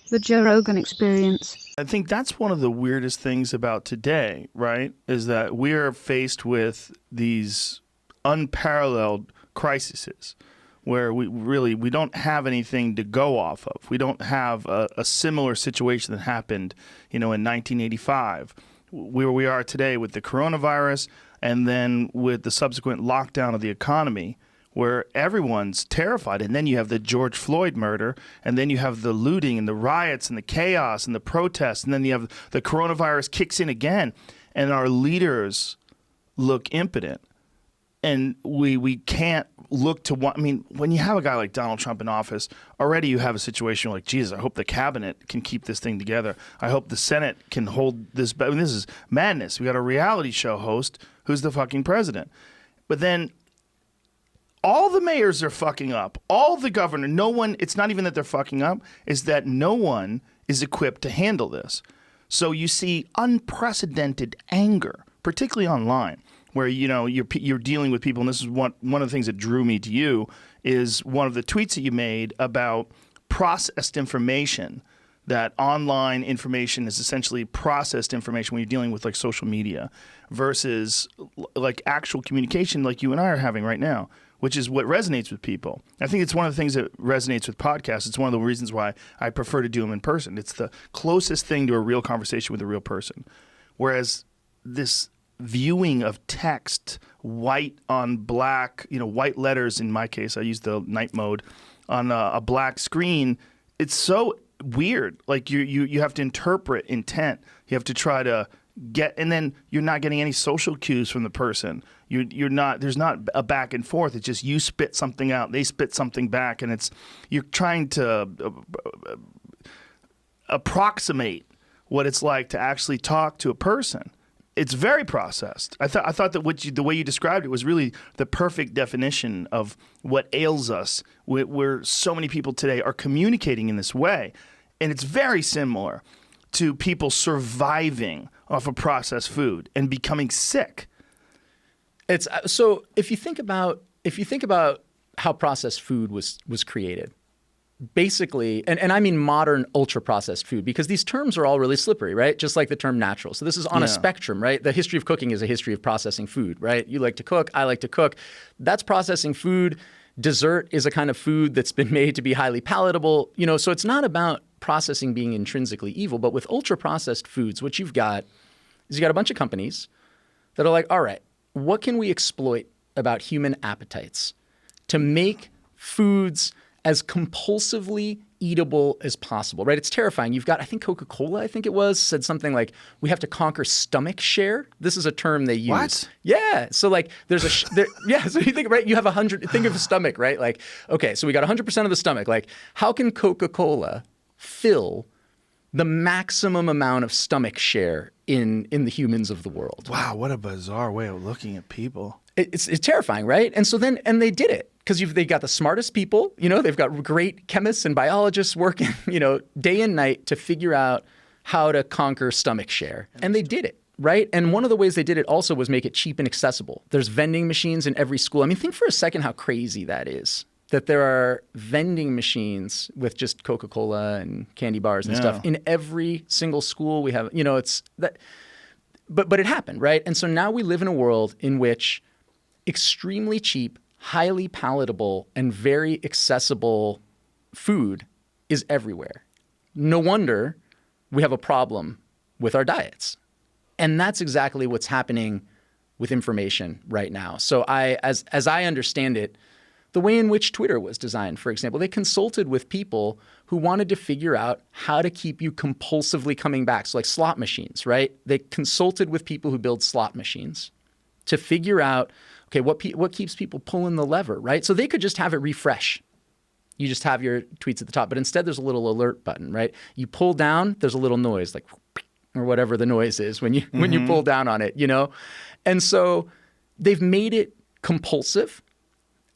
The Joe Rogan Experience. I think that's one of the weirdest things about today, right? Is that we are faced with these unparalleled crises where we don't have anything to go off of. We don't have a similar situation that happened, in 1985, where we are today with the coronavirus, and then with the subsequent lockdown of the economy, where everyone's terrified. And then you have the George Floyd murder, and then you have the looting and the riots and the chaos and the protests, and then you have the coronavirus kicks in again, and our leaders look impotent. And we can't look to one. I mean, when you have a guy like Donald Trump in office, already you have a situation like, Jesus, I hope the cabinet can keep this thing together. I hope the Senate can hold this. I mean, this is madness. We got a reality show host who's the fucking president. But then all the mayors are fucking up. All the governor, no one, it's not even that they're fucking up, is that no one is equipped to handle this. So you see unprecedented anger, particularly online, where you're dealing with people, and this is one of the things that drew me to you, is one of the tweets that you made about processed information, that online information is essentially processed information when you're dealing with like social media versus like actual communication like you and I are having right now, which is what resonates with people. I think it's one of the things that resonates with podcasts. It's one of the reasons why I prefer to do them in person. It's the closest thing to a real conversation with a real person. Whereas this viewing of text, white on black, white letters, in my case, I use the night mode, on a black screen, it's so weird. Like you have to interpret intent. You have to try to get, and then you're not getting any social cues from the person. You're not, there's not a back and forth. It's just you spit something out, they spit something back, and you're trying to approximate what it's like to actually talk to a person. It's very processed. I thought that the way you described it was really the perfect definition of what ails us, where so many people today are communicating in this way. And it's very similar to people surviving off of processed food and becoming sick. It's so if you think about how processed food was created, basically, and I mean modern ultra-processed food, because these terms are all really slippery, right? Just like the term natural. So this is on a spectrum, right? The history of cooking is a history of processing food, right? You like to cook, I like to cook. That's processing food. Dessert is a kind of food that's been made to be highly palatable. So it's not about processing being intrinsically evil, but with ultra-processed foods, what you've got is you got a bunch of companies that are like, all right, what can we exploit about human appetites to make foods as compulsively eatable as possible, right? It's terrifying. You've got, I think Coca-Cola, said something like, we have to conquer stomach share. This is a term they use. What? Yeah. So like there's so you think, right, you have 100, think of a stomach, right? Like, okay, so we got 100% of the stomach. Like, how can Coca-Cola fill the maximum amount of stomach share in the humans of the world? Wow, what a bizarre way of looking at people. It's terrifying, right? And so then, and they did it. Because they got the smartest people, they've got great chemists and biologists working, day and night to figure out how to conquer stomach share. And they did it, right? And one of the ways they did it also was make it cheap and accessible. There's vending machines in every school. I mean, think for a second how crazy that is, that there are vending machines with just Coca-Cola and candy bars and stuff in every single school. We have, it's that, but it happened, right? And so now we live in a world in which extremely cheap, highly palatable, and very accessible food is everywhere. No wonder we have a problem with our diets. And that's exactly what's happening with information right now. So as I understand it, the way in which Twitter was designed, for example, they consulted with people who wanted to figure out how to keep you compulsively coming back. So like slot machines, right? They consulted with people who build slot machines to figure out, okay, what keeps people pulling the lever, right? So they could just have it refresh. You just have your tweets at the top, but instead there's a little alert button, right? You pull down, there's a little noise, like, or whatever the noise is when you pull down on it, And so they've made it compulsive.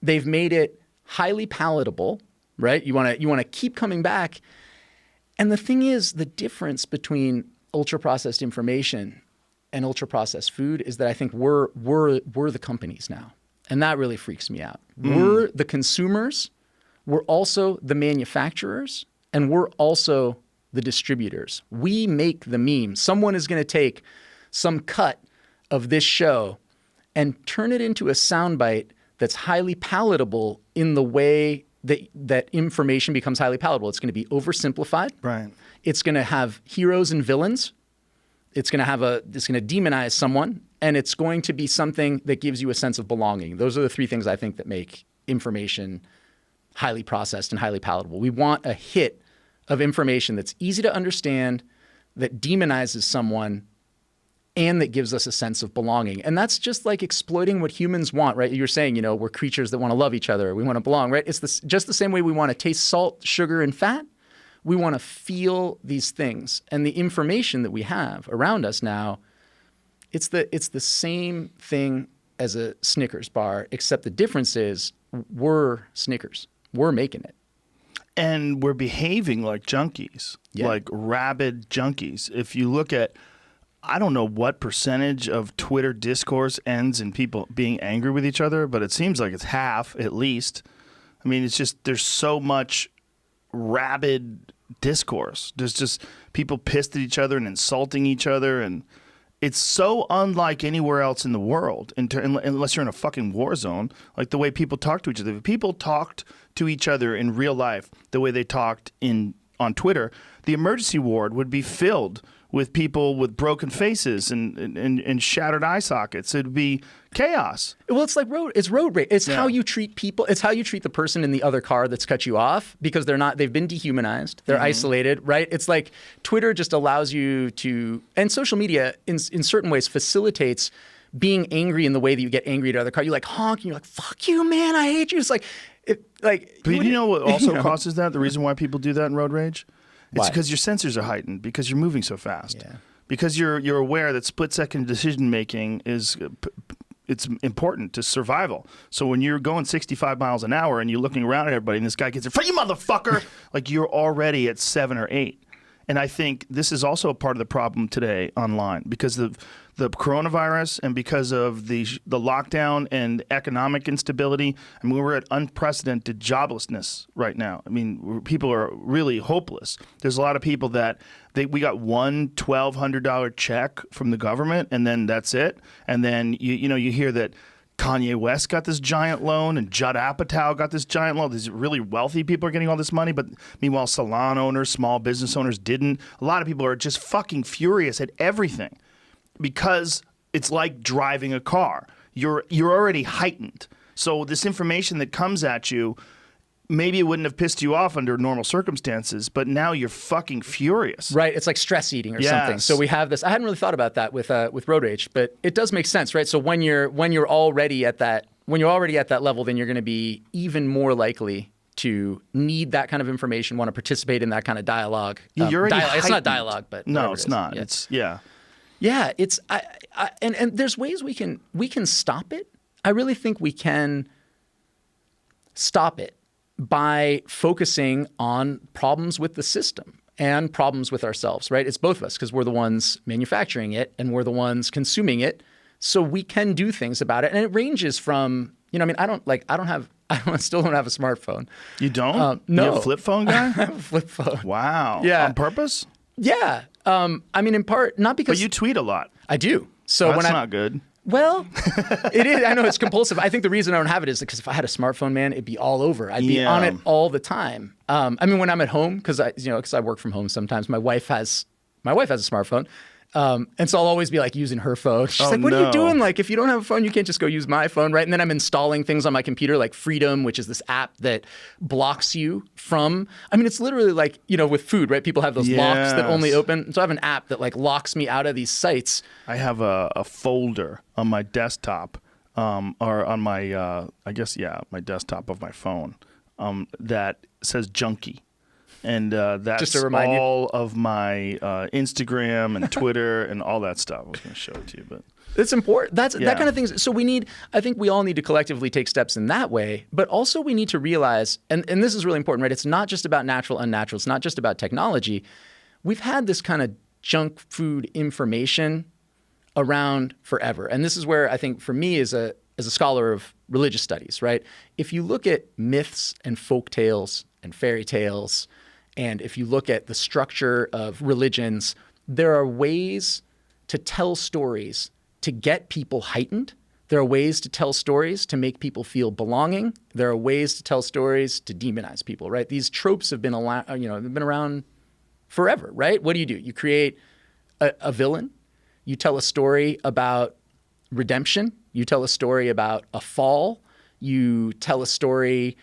They've made it highly palatable, right? You want to keep coming back. And the thing is, the difference between ultra-processed information and ultra-processed food is that I think we're the companies now. And that really freaks me out. We're the consumers, we're also the manufacturers, and we're also the distributors. We make the meme. Someone is going to take some cut of this show and turn it into a soundbite that's highly palatable in the way that information becomes highly palatable. It's going to be oversimplified. Right. It's going to have heroes and villains. It's going to demonize someone, and it's going to be something that gives you a sense of belonging. Those are the three things I think that make information highly processed and highly palatable. We want a hit of information that's easy to understand, that demonizes someone, and that gives us a sense of belonging. And that's just like exploiting what humans want, right? You're saying, we're creatures that want to love each other. We want to belong, right? It's just the same way we want to taste salt, sugar, and fat. We want to feel these things. And the information that we have around us now, it's the same thing as a Snickers bar, except the difference is we're Snickers. We're making it. And we're behaving like junkies, like rabid junkies. If you look at, I don't know what percentage of Twitter discourse ends in people being angry with each other, but it seems like it's half at least. I mean, it's just, there's so much rabid discourse. There's just people pissed at each other and insulting each other, and it's so unlike anywhere else in the world, unless you're in a fucking war zone, like the way people talk to each other. If people talked to each other in real life the way they talked on Twitter, the emergency ward would be filled with people with broken faces and shattered eye sockets. It'd be chaos. Well, it's like road rage. It's how you treat people. It's how you treat the person in the other car that's cut you off, because they've been dehumanized. They're isolated, right? It's like Twitter just allows you to, and social media in certain ways facilitates being angry in the way that you get angry at other car. You like honk and you're like, fuck you, man, I hate you. It's like, but you know what also causes that? The reason why people do that in road rage? It's because your sensors are heightened, because you're moving so fast. Yeah. Because you're aware that split-second decision-making is it's important to survival. So when you're going 65 miles an hour and you're looking around at everybody and this guy gets in front, you motherfucker, like you're already at 7 or 8. And I think this is also a part of the problem today online, because of the coronavirus and because of the lockdown and economic instability. I mean, we're at unprecedented joblessness right now. I mean, people are really hopeless. There's a lot of people that we got one $1,200 check from the government, and then that's it. And then you hear that Kanye West got this giant loan and Judd Apatow got this giant loan. These really wealthy people are getting all this money, but meanwhile, salon owners, small business owners didn't. A lot of people are just fucking furious at everything, because it's like driving a car. You're already heightened. So this information that comes at you, maybe it wouldn't have pissed you off under normal circumstances, but now you're fucking furious. Right. It's like stress eating or something. So we have this. I hadn't really thought about that with road rage, but it does make sense, right? So when you're already at that level, then you're going to be even more likely to need that kind of information, want to participate in that kind of dialogue. You're already heightened. It's not dialogue, but no, it's not. Yeah. It's Yeah, it's and there's ways we can stop it. I really think we can stop it by focusing on problems with the system and problems with ourselves, right? It's both of us, because we're the ones manufacturing it and we're the ones consuming it. So we can do things about it. And it ranges from, I still don't have a smartphone. You don't? No. You're a flip phone guy? I have a flip phone. Wow. Yeah. On purpose? Yeah. In part, not because... But you tweet a lot. I do. So that's not good. Well, it is. I know it's compulsive. I think the reason I don't have it is because if I had a smartphone, man, it'd be all over. I'd be on it all the time. When I'm at home, because I work from home sometimes, my wife has a smartphone. And so I'll always be like using her phone. She's like, what are you doing? Like, if you don't have a phone, you can't just go use my phone, right? And then I'm installing things on my computer like Freedom, which is this app that blocks you from, it's literally like, with food, right? People have those locks that only open. So I have an app that like locks me out of these sites. I have a folder on my desktop, or on my, my desktop of my phone, that says junkie. And that's just to remind all of my Instagram and Twitter and all that stuff. I was going to show it to you, but it's important. That kind of thing. So I think we all need to collectively take steps in that way, but also we need to realize, and this is really important, right? It's not just about natural, unnatural. It's not just about technology. We've had this kind of junk food information around forever. And this is where I think for me as a scholar of religious studies, right? If you look at myths and folk tales and fairy tales And if you look at the structure of religions, there are ways to tell stories to get people heightened. There are ways to tell stories to make people feel belonging. There are ways to tell stories to demonize people, right? These tropes have been they've been around forever, right? What do? You create a villain. You tell a story about redemption. You tell a story about a fall. You tell a story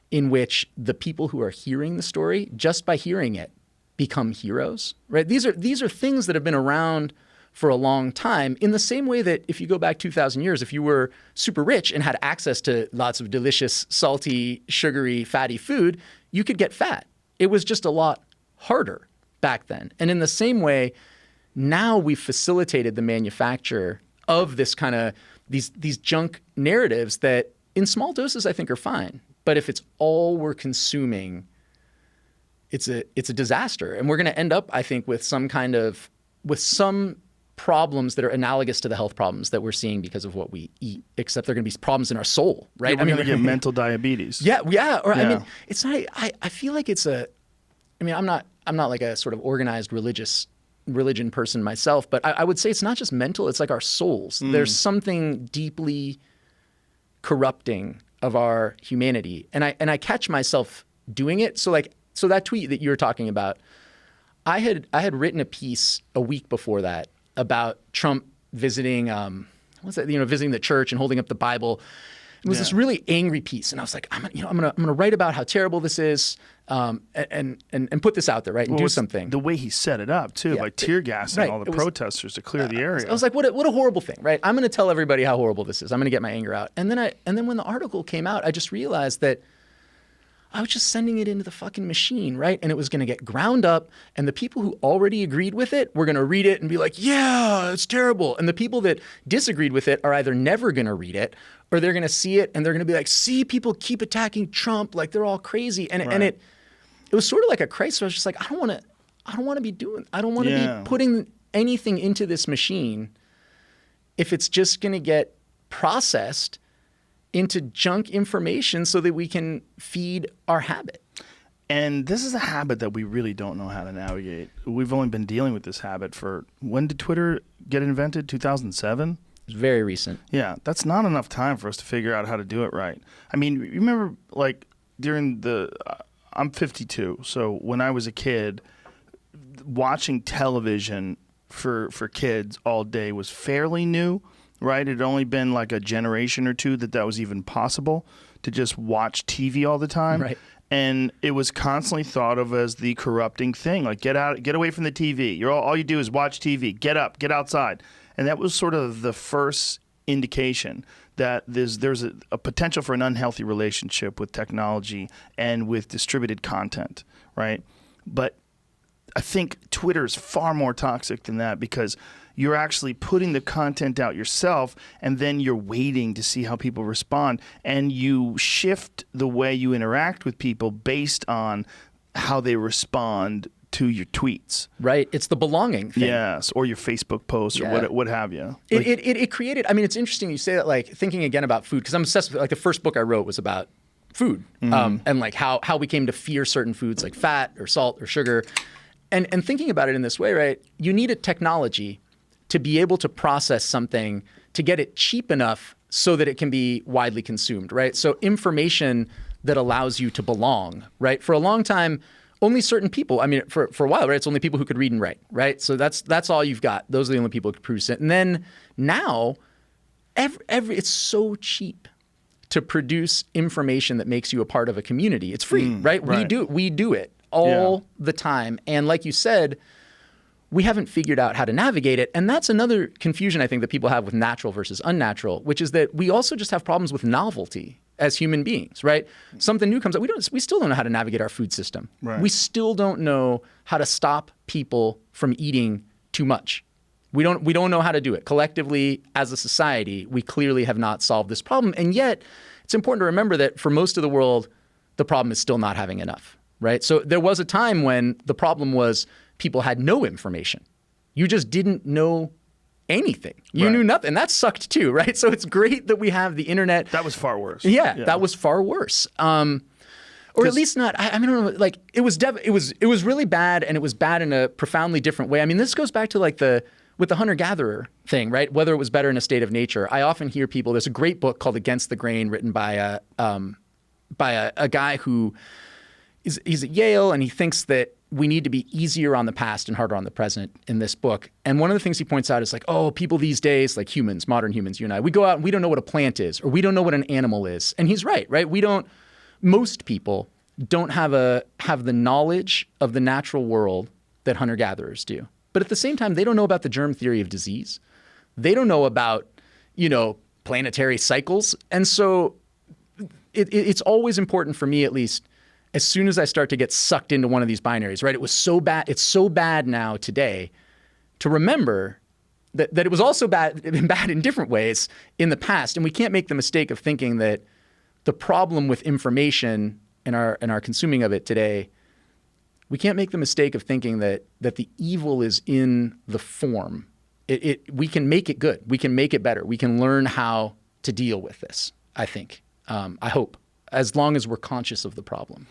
in which the people who are hearing the story, just by hearing it, become heroes, right? These are things that have been around for a long time, in the same way that if you go back 2,000 years, if you were super rich and had access to lots of delicious, salty, sugary, fatty food, you could get fat. It was just a lot harder back then. And in the same way, now we've facilitated the manufacture of this kind of these junk narratives that in small doses I think are fine. But if it's all we're consuming, it's a disaster. And we're going to end up, I think, with some problems that are analogous to the health problems that we're seeing because of what we eat, except they're going to be problems in our soul, right? Yeah, we're going to get mental diabetes. Yeah. I mean, it's not. I feel like it's a. I mean, I'm not like a sort of organized religion person myself, but I would say it's not just mental. It's like our souls. There's something deeply corrupting of our humanity, and I catch myself doing it. So that tweet that you were talking about, I had written a piece a week before that about Trump visiting visiting the church and holding up the Bible. It was this really angry piece, and I was like, I'm gonna write about how terrible this is, and put this out there, right, and do something. The way he set it up too, by tear gassing all the protesters to clear the area. I was like, what a horrible thing, right? I'm gonna tell everybody how horrible this is. I'm gonna get my anger out, and then when the article came out, I just realized that I was just sending it into the fucking machine, right? And it was going to get ground up, and the people who already agreed with it were going to read it and be like, yeah, it's terrible. And the people that disagreed with it are either never going to read it, or they're going to see it and they're going to be like, see, people keep attacking Trump like they're all crazy. And it was sort of like a crisis. I was just like, I don't want to be putting anything into this machine if it's just going to get processed into junk information so that we can feed our habit. And this is a habit that we really don't know how to navigate. We've only been dealing with this habit for, when did Twitter get invented? 2007? It's very recent. Yeah, that's not enough time for us to figure out how to do it right. I mean, you remember like I'm 52, so when I was a kid, watching television for kids all day was fairly new. Right? It had only been like a generation or two that was even possible to just watch TV all the time. Right. And it was constantly thought of as the corrupting thing. Like, get away from the TV. All you do is watch TV. Get up, get outside. And that was sort of the first indication that there's a potential for an unhealthy relationship with technology and with distributed content, right? But I think Twitter is far more toxic than that, because you're actually putting the content out yourself, and then you're waiting to see how people respond, and you shift the way you interact with people based on how they respond to your tweets. Right. It's the belonging thing. Yes, or your Facebook posts or what have you. It created, I mean, it's interesting you say that, like, thinking again about food, because I'm obsessed with, like, the first book I wrote was about food, and like how we came to fear certain foods like fat or salt or sugar. And thinking about it in this way, right, you need a technology to be able to process something, to get it cheap enough so that it can be widely consumed, right? So information that allows you to belong, right? For a long time, only certain people, I mean, for a while, right, it's only people who could read and write, right? So that's all you've got. Those are the only people who could produce it. And then now, it's so cheap to produce information that makes you a part of a community. It's free, right? We do it all the time. And like you said, we haven't figured out how to navigate it. And that's another confusion I think that people have with natural versus unnatural, which is that we also just have problems with novelty as human beings, right? Something new comes up. We still don't know how to navigate our food system. Right. We still don't know how to stop people from eating too much. We don't know how to do it. Collectively, as a society, we clearly have not solved this problem. And yet, it's important to remember that for most of the world, the problem is still not having enough, right? So there was a time when the problem was people had no information. You just didn't know anything. You knew nothing. That sucked too, right? So it's great that we have the internet. That was far worse. Yeah. That was far worse. Or at least not. I mean, I don't know. Like it was really bad, and it was bad in a profoundly different way. I mean, this goes back to like with the hunter-gatherer thing, right? Whether it was better in a state of nature. I often hear people. There's a great book called Against the Grain, written by a guy who he's at Yale, and he thinks that we need to be easier on the past and harder on the present in this book. And one of the things he points out is like, oh, people these days, like humans, modern humans, you and I, we go out and we don't know what a plant is, or we don't know what an animal is. And he's right? Most people don't have the knowledge of the natural world that hunter-gatherers do. But at the same time, they don't know about the germ theory of disease. They don't know about, planetary cycles. And so it's always important for me, at least, as soon as I start to get sucked into one of these binaries, right? It was so bad. It's so bad now today to remember that it was also bad in different ways in the past. And we can't make the mistake of thinking that the problem with information and our consuming of it today, we can't make the mistake of thinking that the evil is in the form. We can make it good. We can make it better. We can learn how to deal with this, I think. I hope, as long as we're conscious of the problem.